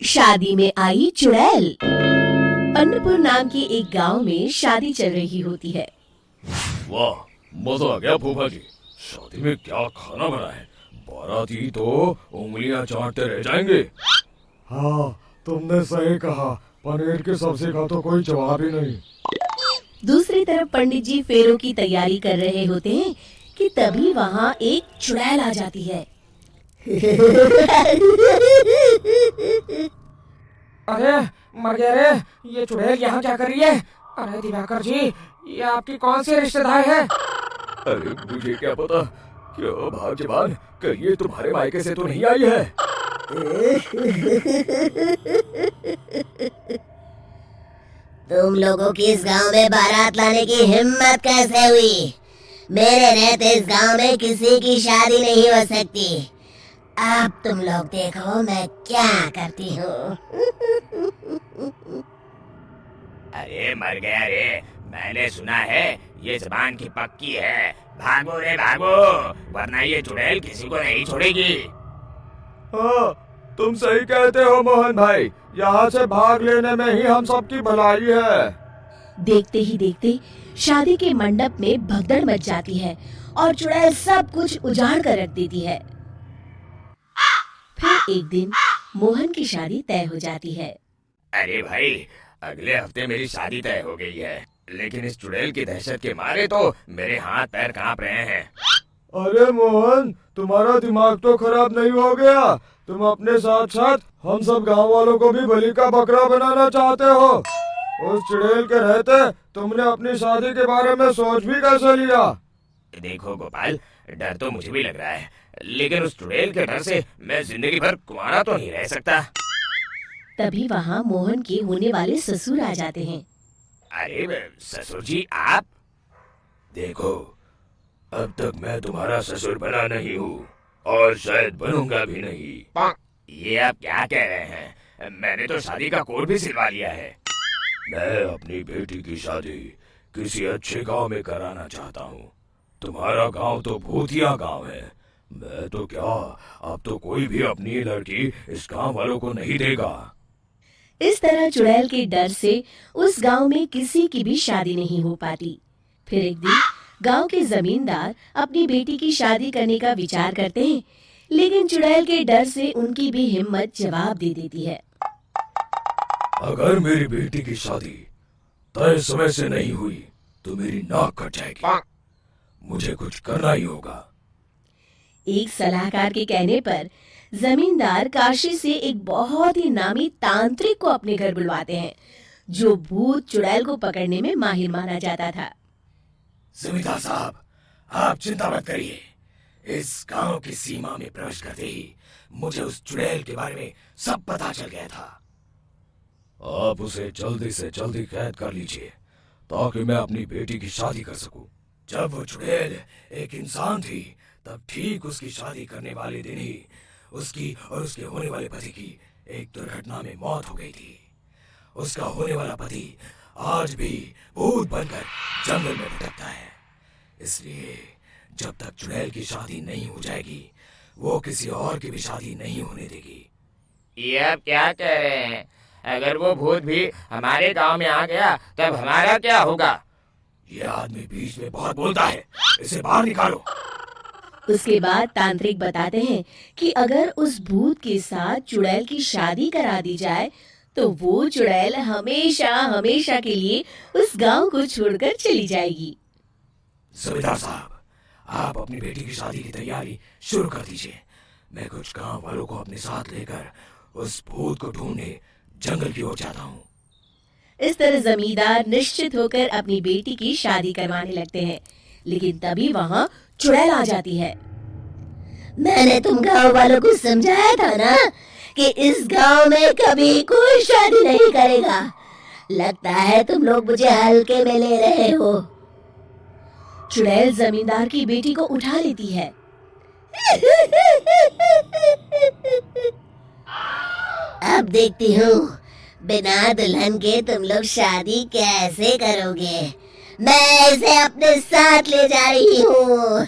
शादी में आई चुड़ैल। पंडरपुर नाम के एक गांव में शादी चल रही होती है। वाह, मजा आ गया फूफा जी। शादी में क्या खाना बना है? बाराती तो उंगलियां चाटते रह जाएंगे। हाँ, तुमने सही कहा। पनीर की सब्जी का तो कोई जवाब ही नहीं। दूसरी तरफ पंडित जी फेरों की तैयारी कर रहे होते हैं कि तभी वहाँ एक चुड़ैल आ जाती है। अरे मर गया रे, ये चुड़ैल यहाँ क्या कर रही है? अरे दिवाकर जी, ये आपकी कौन सी रिश्तेदार है? अरे मुझे क्या पता। क्यों भाग्यवान, कहिए तुम्हारे मायके से तो नहीं आई है? तुम लोगों की इस गांव में बारात लाने की हिम्मत कैसे हुई? मेरे रहते इस गांव में किसी की शादी नहीं हो सकती। अब तुम लोग देखो मैं क्या करती हूँ। अरे मर गया रे, मैंने सुना है ये जबान की पक्की है। भागो रे भागो, वरना ये चुड़ैल किसी को नहीं छोड़ेगी। हाँ, तुम सही कहते हो मोहन भाई। यहाँ से भाग लेने में ही हम सबकी भलाई है। देखते ही देखते शादी के मंडप में भगदड़ मच जाती है और चुड़ैल सब कुछ उजाड़ कर रख देती है। फिर एक दिन मोहन की शादी तय हो जाती है। अरे भाई, अगले हफ्ते मेरी शादी तय हो गई है, लेकिन इस चुड़ैल की दहशत के मारे तो मेरे हाथ पैर कांप रहे हैं। अरे मोहन, तुम्हारा दिमाग तो खराब नहीं हो गया? तुम अपने साथ साथ हम सब गांव वालों को भी बलि का बकरा बनाना चाहते हो? उस चुड़ैल के रहते तुमने अपनी शादी के बारे में सोच भी कैसे लिया? देखो गोपाल, डर तो मुझे भी लग रहा है, लेकिन उस चुड़ैल के डर से मैं जिंदगी भर कुंवारा तो नहीं रह सकता। तभी वहाँ मोहन के होने वाले ससुर आ जाते हैं। अरे ससुर जी, आप? देखो, अब तक मैं तुम्हारा ससुर बना नहीं हूँ और शायद बनूंगा भी नहीं। ये आप क्या कह रहे हैं? मैंने तो शादी का कोड भी सिलवा लिया है। मैं अपनी बेटी की शादी किसी अच्छे गांव में कराना चाहता हूँ। तुम्हारा गांव तो भूतिया गांव है। मैं तो क्या, अब तो कोई भी अपनी लड़की इस गांव वालों को नहीं देगा। इस तरह चुड़ैल के डर से उस गांव में किसी की भी शादी नहीं हो पाती। फिर एक दिन गांव के जमींदार अपनी बेटी की शादी करने का विचार करते हैं, लेकिन चुड़ैल के डर से उनकी भी हिम्मत जवाब दे देती है। अगर मेरी बेटी की शादी तय समय से नहीं हुई तो मेरी नाक कट जाएगी। मुझे कुछ करना ही होगा। एक सलाहकार के कहने पर जमींदार काशी से एक बहुत ही नामी तांत्रिक को अपने घर बुलवाते हैं, जो भूत चुड़ैल को पकड़ने में माहिर माना जाता था। जमींदार साहब, आप चिंता मत करिए। इस गांव की सीमा में प्रवेश करते ही मुझे उस चुड़ैल के बारे में सब पता चल गया था। आप उसे जल्दी से जल्दी कैद कर लीजिए ताकि मैं अपनी बेटी की शादी कर सकूं। जब वो चुड़ैल एक इंसान थी, तब ठीक उसकी शादी करने वाले दिन ही उसकी और उसके होने वाले पति की एक दुर्घटना में मौत हो गई थी। उसका होने वाला पति आज भी भूत बनकर जंगल में भटकता है। इसलिए जब तक चुड़ैल की शादी नहीं हो जाएगी, वो किसी और की भी शादी नहीं होने देगी। ये आप क्या कह रहे हैं? अगर वो भूत भी हमारे गांव में आ गया तब हमारा क्या होगा? ये आदमी बीच में बहुत बोलता है, इसे बाहर निकालो। उसके बाद तांत्रिक बताते हैं कि अगर उस भूत के साथ चुड़ैल की शादी करा दी जाए तो वो चुड़ैल हमेशा हमेशा के लिए उस गांव को छोड़कर चली जाएगी। जमींदार साहब, आप अपनी बेटी की शादी की तैयारी शुरू कर दीजिए। मैं कुछ गांव वालों को अपने साथ लेकर उस भूत को ढूंढने जंगल की ओर जाता हूँ। इस तरह जमींदार निश्चित होकर अपनी बेटी की शादी करवाने लगते हैं, लेकिन तभी वहाँ चुड़ैल आ जाती है। मैंने तुम गांव वालों को समझाया था ना कि इस गांव में कभी कोई शादी नहीं करेगा। लगता है तुम लोग मुझे हल्के में ले रहे हो। चुड़ैल जमींदार की बेटी को उठा लेती है। अब देखती हूँ बिना दुल्हन के तुम लोग शादी कैसे करोगे। मैं इसे अपने साथ ले जा रही हूँ।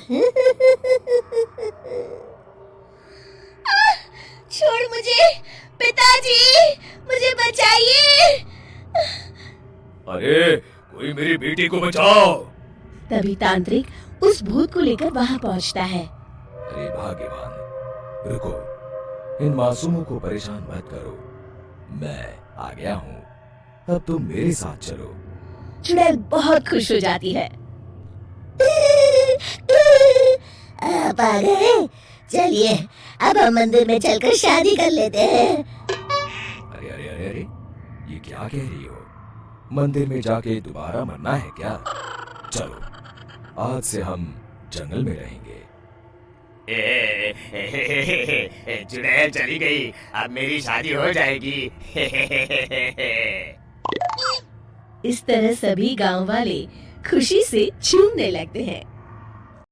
छोड़ मुझे, पिताजी, मुझे बचाइए। अरे कोई मेरी बेटी को बचाओ। तभी तांत्रिक उस भूत को लेकर वहां पहुंचता है। अरे भाग्यवान, रुको, इन मासूमों को परेशान मत करो, मैं आ गया हूँ, अब तुम मेरे साथ चलो। चुड़ैल बहुत खुश हो जाती है। आप आ गए, चलिए अब हम मंदिर में चलकर शादी कर लेते हैं। अरे अरे अरे अरे, ये क्या कह रही हो? मंदिर में जाके दोबारा मरना है क्या? चलो, आज से हम जंगल में रहेंगे। चुड़ैल चली गई, अब मेरी शादी हो जाएगी। इस तरह सभी गांव वाले खुशी से झूमने लगते हैं।